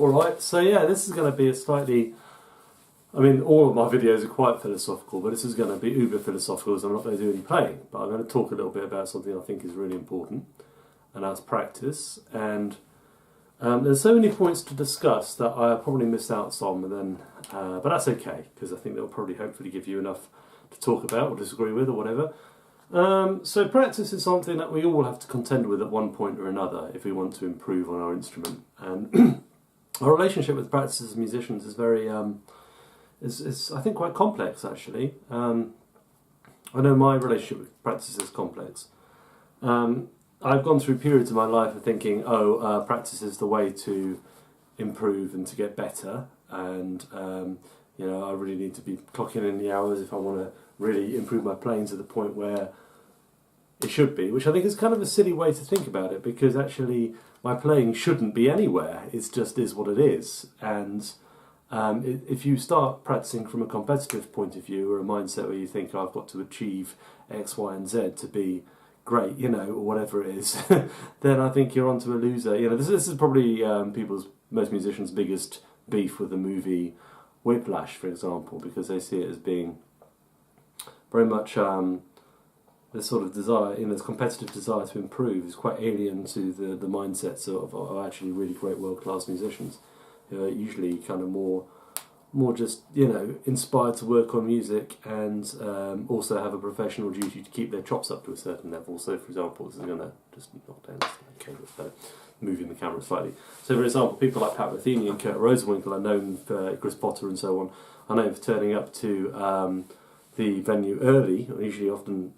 Alright, so yeah, this is going to be a slightly... I mean, all of my videos are quite philosophical, but this is going to be uber philosophical, as I'm not going to do any playing. But I'm going to talk a little bit about something I think is really important, and that's practice. And there's so many points to discuss that I probably missed out some, and then, but that's okay, because I think they'll probably hopefully give you enough to talk about or disagree with or whatever. So practice is something that we all have to contend with at one point or another if we want to improve on our instrument. And our relationship with practice as musicians is very, is I think quite complex actually. I know my relationship with practice is complex. I've gone through periods of my life of thinking, practice is the way to improve and to get better, and you know, I really need to be clocking in the hours if I want to really improve my playing to the point where it should be, which I think is kind of a silly way to think about it, because actually my playing shouldn't be anywhere, it just is what it is. And if you start practicing from a competitive point of view, or a mindset where you think, I've got to achieve X, Y and Z to be great, you know, or whatever it is, then I think you're onto a loser. You know, this is probably most musicians' biggest beef with the movie Whiplash, for example, because they see it as being very much this sort of desire, you know, this competitive desire to improve is quite alien to the mindsets of actually really great world-class musicians, who are usually kind of more just, you know, inspired to work on music, and also have a professional duty to keep their chops up to a certain level. So, for example, this is going to just knock down this cable, so moving the camera slightly. So, for example, people like Pat Metheny and Kurt Rosenwinkel are known for, Chris Potter and so on, are known for turning up to the venue early, or usually often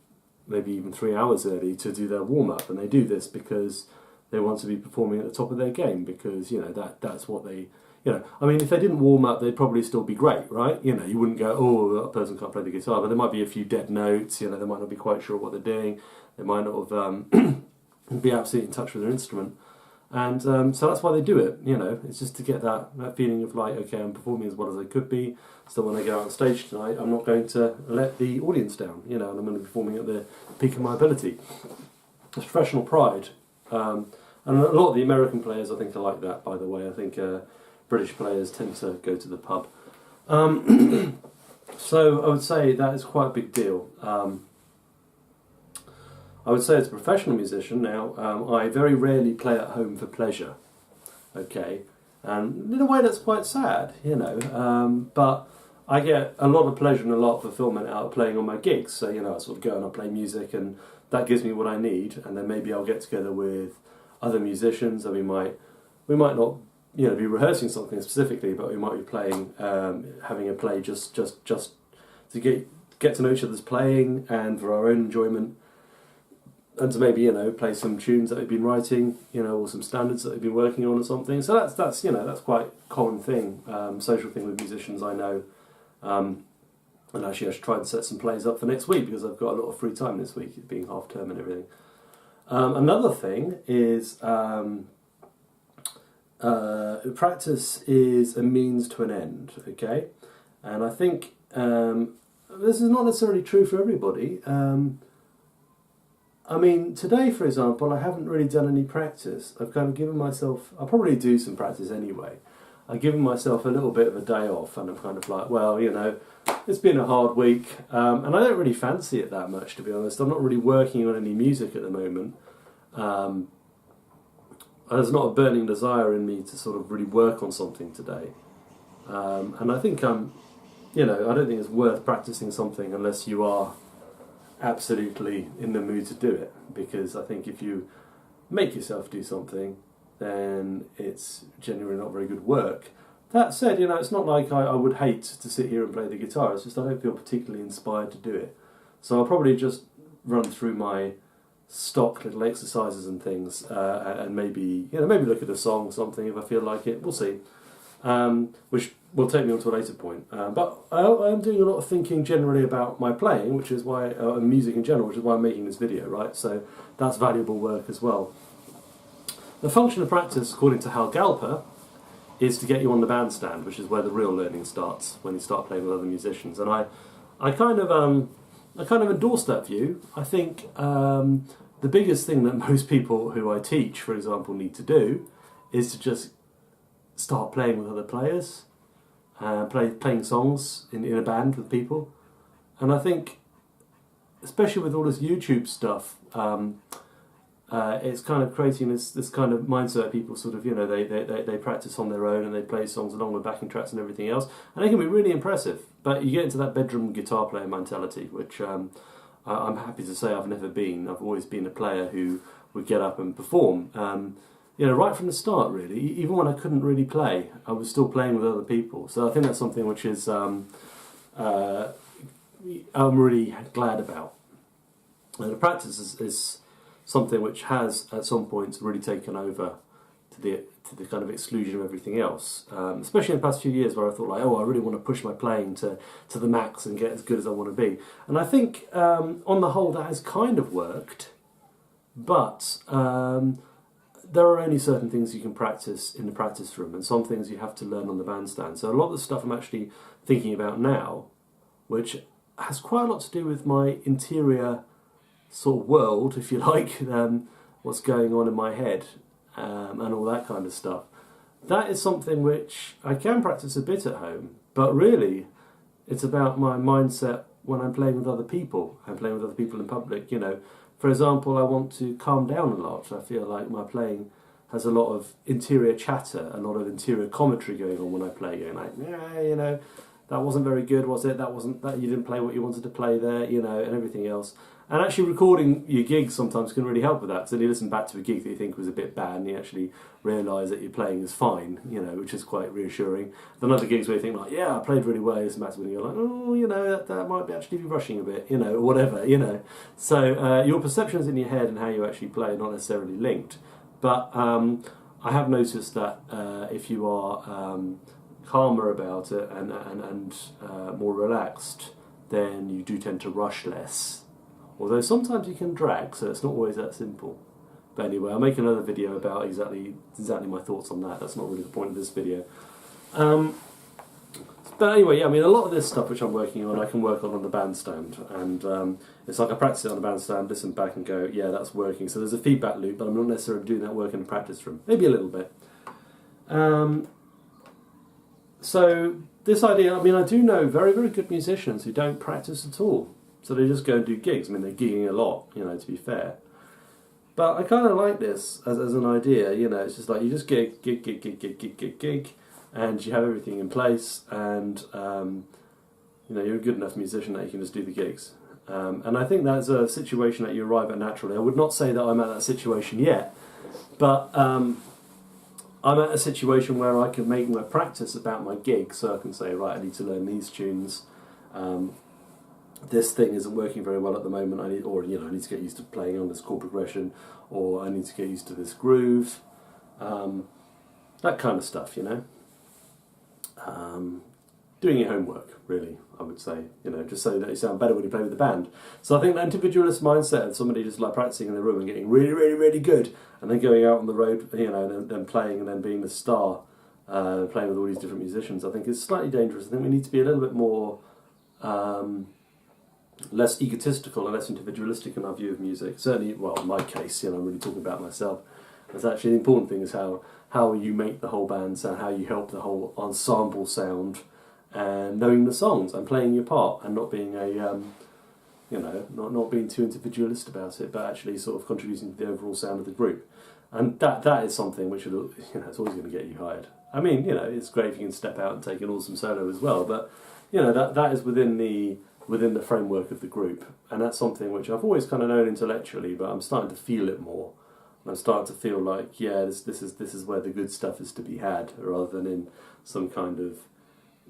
maybe even 3 hours early, to do their warm-up. And they do this because they want to be performing at the top of their game, because, you know, that's what they... You know, I mean, if they didn't warm up, they'd probably still be great, right? You know, you wouldn't go, oh, that person can't play the guitar, but there might be a few dead notes, you know, they might not be quite sure what they're doing, they might not have be absolutely in touch with their instrument. And so that's why they do it, you know, it's just to get that feeling of like, okay, I'm performing as well as I could be, so when I get out on stage tonight, I'm not going to let the audience down, you know, and I'm going to be performing at the peak of my ability. It's professional pride. And a lot of the American players, I think, are like that, by the way. I think British players tend to go to the pub. So I would say that is quite a big deal. I would say as a professional musician now, I very rarely play at home for pleasure, okay? And in a way that's quite sad, you know, but I get a lot of pleasure and a lot of fulfillment out of playing on my gigs. So, you know, I sort of go and I play music, and that gives me what I need, and then maybe I'll get together with other musicians, and we might not, you know, be rehearsing something specifically, but we might be playing, having a play just to get to know each other's playing, and for our own enjoyment, and to maybe, you know, play some tunes that we've been writing, you know, or some standards that we've been working on or something. So that's you know, that's quite a common thing, social thing with musicians, I know. And actually I should try and set some plays up for next week, because I've got a lot of free time this week, it being half term and everything. Another thing is practice is a means to an end, okay? And I think this is not necessarily true for everybody. I mean, today, for example, I haven't really done any practice. I've kind of given myself... I'll probably do some practice anyway. I've given myself a little bit of a day off, and I'm kind of like, well, you know, it's been a hard week, and I don't really fancy it that much, to be honest. I'm not really working on any music at the moment. There's not a burning desire in me to sort of really work on something today. And I think you know, I don't think it's worth practicing something unless you are absolutely in the mood to do it, because I think if you make yourself do something, then it's genuinely not very good work. That said, you know, it's not like I would hate to sit here and play the guitar, it's just I don't feel particularly inspired to do it. So I'll probably just run through my stock little exercises and things, and maybe, you know, maybe look at a song or something if I feel like it, we'll see. Which will take me on to a later point. But I'm doing a lot of thinking generally about my playing, which is why, music in general, which is why I'm making this video, right? So that's valuable work as well. The function of practice, according to Hal Galper, is to get you on the bandstand, which is where the real learning starts, when you start playing with other musicians. And I kind of endorse that view. I think the biggest thing that most people who I teach, for example, need to do is to just start playing with other players, playing songs in a band with people. And I think, especially with all this YouTube stuff, it's kind of creating this kind of mindset. People sort of, they practice on their own and they play songs along with backing tracks and everything else, and it can be really impressive. But you get into that bedroom guitar player mentality, which I'm happy to say I've never been. I've always been a player who would get up and perform. Right from the start, really. Even when I couldn't really play, I was still playing with other people. So I think that's something which is I'm really glad about. And the practice is something which has, at some points, really taken over to the kind of exclusion of everything else. Especially in the past few years, where I thought, like, I really want to push my playing to the max and get as good as I want to be. And I think, on the whole, that has kind of worked. But there are only certain things you can practice in the practice room, and some things you have to learn on the bandstand. So a lot of the stuff I'm actually thinking about now, which has quite a lot to do with my interior sort of world, if you like, what's going on in my head, and all that kind of stuff. That is something which I can practice a bit at home, but really it's about my mindset when I'm playing with other people. I'm playing with other people in public, For example, I want to calm down a lot. I feel like my playing has a lot of interior chatter, a lot of interior commentary going on when I play, going like, that wasn't very good, was it? That you didn't play what you wanted to play there, and everything else. And actually recording your gigs sometimes can really help with that, because then you listen back to a gig that you think was a bit bad and you actually realise that your playing is fine, which is quite reassuring. Then other gigs where you think like, yeah, I played really well, you listen back to it and you're like, that might be actually be rushing a bit, or whatever, So your perceptions in your head and how you actually play are not necessarily linked. But I have noticed that if you are calmer about it and more relaxed, then you do tend to rush less. Although sometimes you can drag, so it's not always that simple. But anyway, I'll make another video about exactly my thoughts on that. That's not really the point of this video. But anyway, a lot of this stuff which I'm working on, I can work on the bandstand. And it's like I practice it on the bandstand, listen back and go, yeah, that's working. So there's a feedback loop, but I'm not necessarily doing that work in the practice room. Maybe a little bit. So this idea, I do know very, very good musicians who don't practice at all. So they just go and do gigs. They're gigging a lot, to be fair. But I kind of like this as an idea, it's just like you just gig, and you have everything in place, and you're a good enough musician that you can just do the gigs. And I think that's a situation that you arrive at naturally. I would not say that I'm at that situation yet, but I'm at a situation where I can make my practice about my gig, so I can say, right, I need to learn these tunes. This thing isn't working very well at the moment. I need to get used to playing on this chord progression, or I need to get used to this groove, that kind of stuff. Doing your homework, really, I would say. Just so that you sound better when you play with the band. So I think the individualist mindset of somebody just like practicing in the room and getting really, really, really good, and then going out on the road, then playing and then being the star, playing with all these different musicians, I think is slightly dangerous. I think we need to be a little bit more less egotistical and less individualistic in our view of music. Certainly, well, in my case, I'm really talking about myself. It's actually the important thing is how you make the whole band sound, how you help the whole ensemble sound, and knowing the songs and playing your part, and not being not being too individualist about it, but actually sort of contributing to the overall sound of the group. And that is something which will, it's always going to get you hired. It's great if you can step out and take an awesome solo as well, but that is within the framework of the group, and that's something which I've always kind of known intellectually, but I'm starting to feel it more. I'm starting to feel like, this is where the good stuff is to be had, rather than in some kind of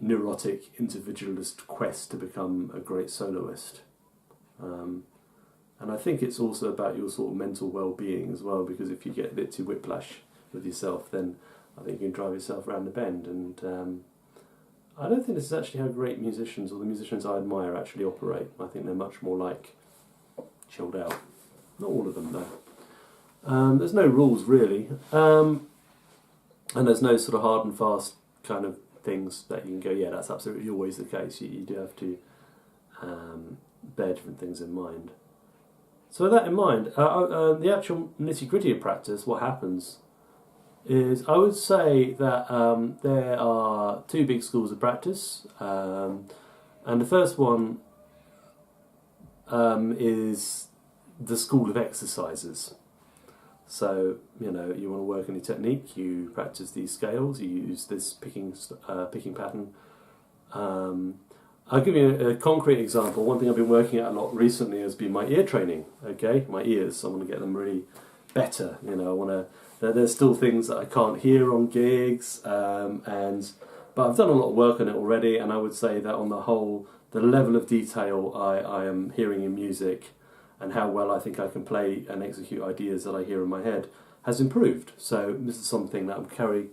neurotic individualist quest to become a great soloist. And I think it's also about your sort of mental well-being as well, because if you get a bit too whiplash with yourself, then I think you can drive yourself around the bend. And I don't think this is actually how great musicians, or the musicians I admire, actually operate. I think they're much more like chilled out. Not all of them, though. There's no rules, really. And there's no sort of hard and fast kind of things that you can go, yeah, that's absolutely always the case. You do have to bear different things in mind. So with that in mind, the actual nitty-gritty of practice, what happens is I would say that there are two big schools of practice, and the first one is the school of exercises. So, you know, you want to work on your technique, you practice these scales, you use this picking pattern. I'll give you a concrete example. One thing I've been working at a lot recently has been my ear training, okay? My ears, I want to get them really better, you know, I want to... There's still things that I can't hear on gigs, but I've done a lot of work on it already, and I would say that on the whole, the level of detail I am hearing in music and how well I think I can play and execute ideas that I hear in my head has improved. So this is something that I'm happy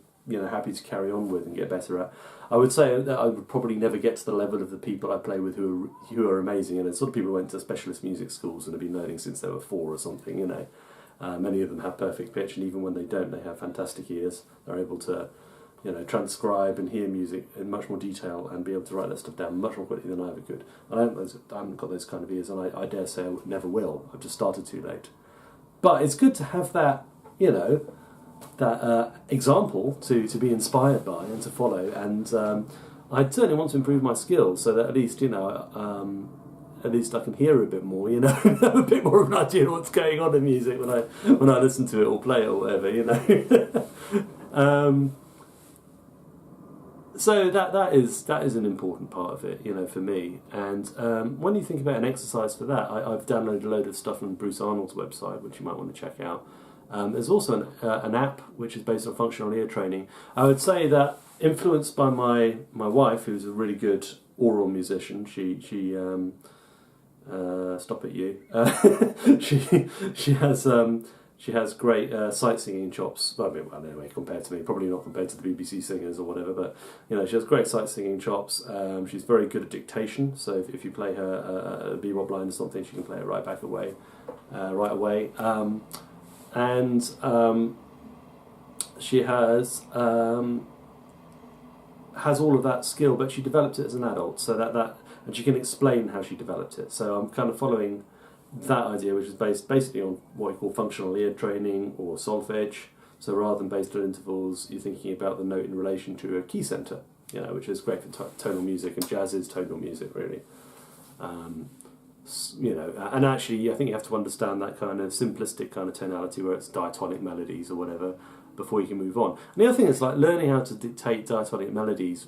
to carry on with and get better at. I would say that I would probably never get to the level of the people I play with who are amazing, and it's sort of people who went to specialist music schools and have been learning since they were 4 or something, you know. Many of them have perfect pitch, and even when they don't, they have fantastic ears. They're able to, you know, transcribe and hear music in much more detail and be able to write that stuff down much more quickly than I ever could. And I haven't got those kind of ears, and I dare say I never will. I've just started too late. But it's good to have that, you know, that example to be inspired by and to follow. And I certainly want to improve my skills so that at least, you know, at least I can hear a bit more, you know, have a bit more of an idea of what's going on in music when I listen to it or play it or whatever, you know. So that is an important part of it, you know, for me. And when you think about an exercise for that, I've downloaded a load of stuff from Bruce Arnold's website, which you might want to check out. There's also an app which is based on functional ear training. I would say that influenced by my wife, who's a really good oral musician, she stop it you. She has great sight singing chops. Well, anyway, compared to me, probably not compared to the BBC singers or whatever, but you know, she has great sight singing chops. She's very good at dictation, so if you play her a bebop line or something, she can play it right away. She has all of that skill, but she developed it as an adult, so that and she can explain how she developed it. So I'm kind of following that idea, which is based basically on what you call functional ear training or solfege. So rather than based on intervals, you're thinking about the note in relation to a key centre, you know, which is great for tonal music, and jazz is tonal music, really. You know, and actually, I think you have to understand that kind of simplistic kind of tonality where it's diatonic melodies or whatever before you can move on. And the other thing is, like, learning how to dictate diatonic melodies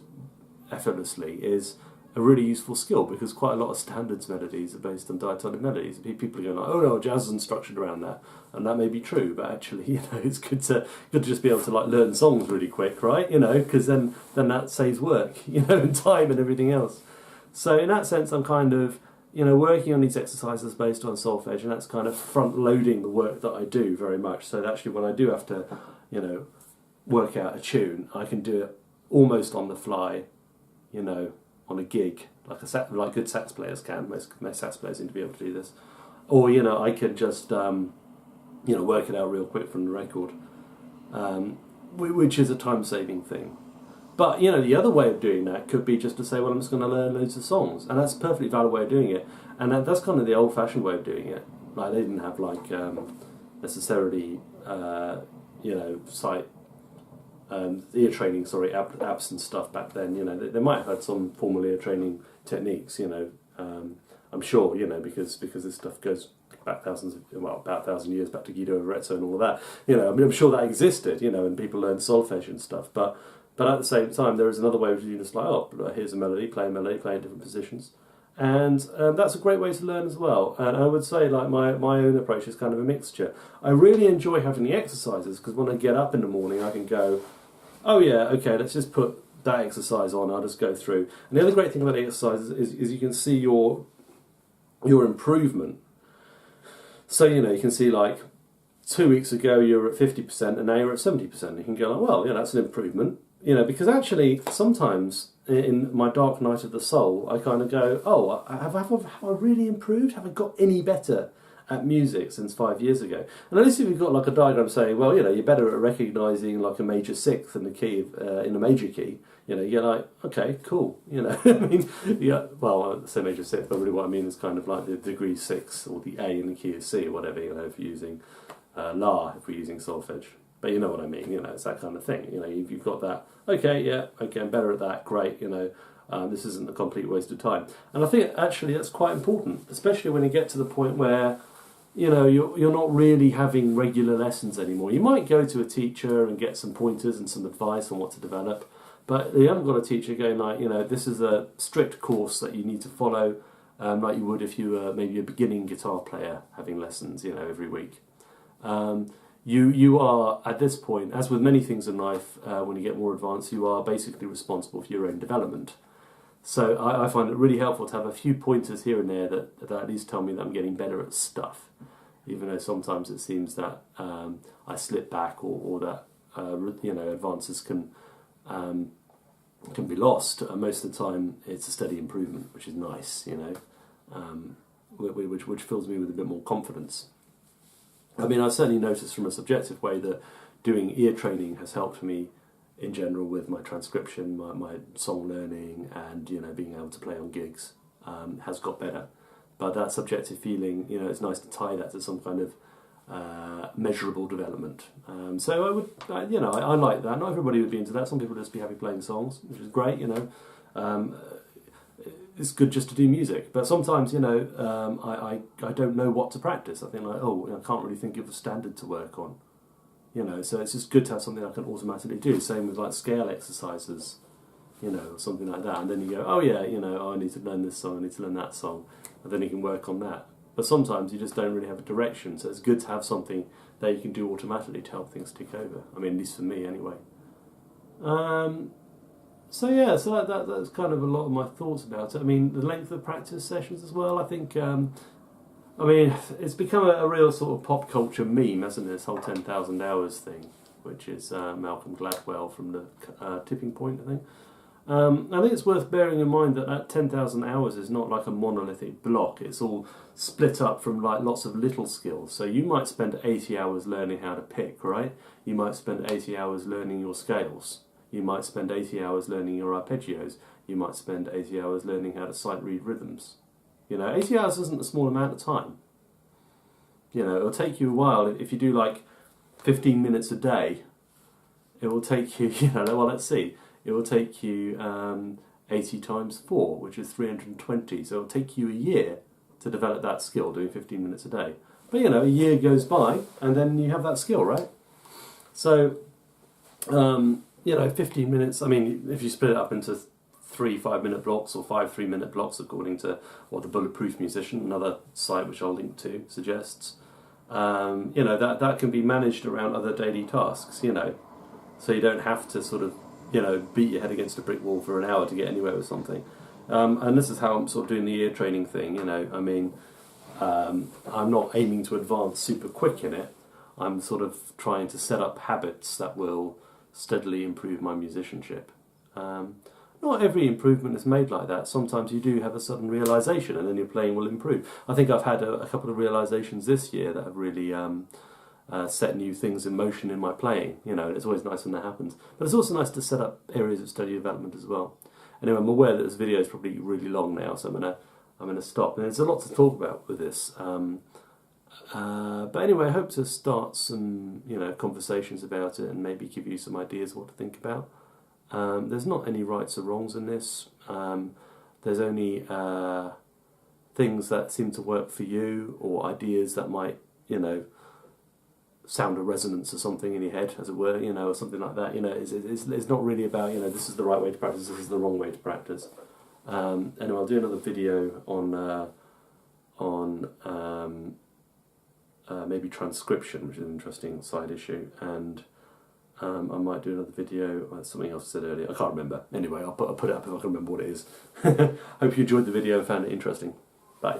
effortlessly is a really useful skill, because quite a lot of standards melodies are based on diatonic melodies. People are going like, oh no, jazz isn't structured around that, and that may be true, but actually, you know, it's good to just be able to like learn songs really quick, right? You know, because then that saves work, you know, and time and everything else. So in that sense, I'm kind of, you know, working on these exercises based on solfege, and that's kind of front loading the work that I do very much. So that actually, when I do have to, you know, work out a tune, I can do it almost on the fly, you know, on a gig, like good sax players can. Most sax players seem to be able to do this. Or, you know, I can just, you know, work it out real quick from the record, which is a time-saving thing. But, you know, the other way of doing that could be just to say, well, I'm just going to learn loads of songs. And that's a perfectly valid way of doing it. And that's kind of the old-fashioned way of doing it. Like, they didn't have, like, necessarily, you know, ear training, apps and stuff back then. You know, they might have had some formal ear training techniques, you know, I'm sure, you know, because this stuff goes back about 1,000 years back to Guido Arezzo and all of that. You know, I mean, I'm sure that existed, you know, and people learned solfege and stuff, but at the same time, there is another way of doing this, like, oh, here's a melody, play in different positions. And that's a great way to learn as well. And I would say, like, my own approach is kind of a mixture. I really enjoy having the exercises, because when I get up in the morning, I can go, oh yeah, okay, let's just put that exercise on, I'll just go through. And the other great thing about the exercises is you can see your improvement. So, you know, you can see, like, 2 weeks ago you were at 50% and now you're at 70%. You can go like, well, yeah, that's an improvement. You know, because actually sometimes in my dark night of the soul, I kind of go, oh, have I really improved? Have I got any better at music since 5 years ago? And at least if you've got like a diagram saying, well, you know, you're better at recognising like a major sixth in the key in a major key. You know, you're like, okay, cool. You know, I mean, yeah. Well, I say major sixth, but really what I mean is kind of like the degree 6 or the A in the key of C or whatever. You know, if you're using La, if we're using solfege. But you know what I mean, you know, it's that kind of thing. You know, you've got that, okay, yeah, okay, I'm better at that, great, you know, this isn't a complete waste of time. And I think actually that's quite important, especially when you get to the point where, you know, you're not really having regular lessons anymore. You might go to a teacher and get some pointers and some advice on what to develop, but you haven't got a teacher going like, you know, this is a strict course that you need to follow, like you would if you were maybe a beginning guitar player having lessons, you know, every week. You are, at this point, as with many things in life, when you get more advanced, you are basically responsible for your own development. So I find it really helpful to have a few pointers here and there that at least tell me that I'm getting better at stuff, even though sometimes it seems that I slip back or that you know, advances can be lost. Most of the time it's a steady improvement, which is nice, you know, which fills me with a bit more confidence. I mean, I certainly noticed from a subjective way that doing ear training has helped me in general with my transcription, my song learning, and, you know, being able to play on gigs has got better. But that subjective feeling, you know, it's nice to tie that to some kind of measurable development. So I would, you know, I like that. Not everybody would be into that. Some people would just be happy playing songs, which is great, you know. It's good just to do music, but sometimes, you know, I don't know what to practice. I think like, oh, I can't really think of a standard to work on, you know. So it's just good to have something I can automatically do. Same with like scale exercises, you know, or something like that. And then you go, oh yeah, you know, oh, I need to learn this song, I need to learn that song, and then you can work on that. But sometimes you just don't really have a direction, so it's good to have something that you can do automatically to help things tick over. I mean, at least for me, anyway. So yeah, so that's kind of a lot of my thoughts about it. I mean, the length of practice sessions as well, I think, I mean, it's become a real sort of pop culture meme, hasn't it, this whole 10,000 hours thing, which is Malcolm Gladwell from the Tipping Point, I think. I think it's worth bearing in mind that 10,000 hours is not like a monolithic block. It's all split up from like lots of little skills. So you might spend 80 hours learning how to pick, right? You might spend 80 hours learning your scales. You might spend 80 hours learning your arpeggios. You might spend 80 hours learning how to sight read rhythms. You know, 80 hours isn't a small amount of time. You know, it'll take you a while. If you do like 15 minutes a day, it will take you, you know, well, let's see. It will take you 80 times 4, which is 320. So it'll take you a year to develop that skill, doing 15 minutes a day. But, you know, a year goes by, and then you have that skill, right? So, you know, 15 minutes, I mean, if you split it up into 3 5-minute blocks or 5 3-minute blocks, according to what the Bulletproof Musician, another site which I'll link to, suggests, you know, that can be managed around other daily tasks, you know, so you don't have to sort of, you know, beat your head against a brick wall for an hour to get anywhere with something. And this is how I'm sort of doing the ear training thing, you know, I mean, I'm not aiming to advance super quick in it. I'm sort of trying to set up habits that will steadily improve my musicianship. Not every improvement is made like that. Sometimes you do have a sudden realisation and then your playing will improve. I think I've had a couple of realisations this year that have really set new things in motion in my playing. You know, it's always nice when that happens. But it's also nice to set up areas of steady development as well. Anyway, I'm aware that this video is probably really long now, so I'm gonna stop. And there's a lot to talk about with this. But anyway, I hope to start some, you know, conversations about it and maybe give you some ideas what to think about. There's not any rights or wrongs in this. There's only things that seem to work for you, or ideas that might, you know, sound a resonance or something in your head, as it were, you know, or something like that. You know, it's not really about, you know, this is the right way to practice, this is the wrong way to practice. Anyway, I'll do another video on maybe transcription, which is an interesting side issue, and I might do another video on something else I said earlier. I can't remember. Anyway, I'll put it up if I can remember what it is. Hope you enjoyed the video and found it interesting. Bye.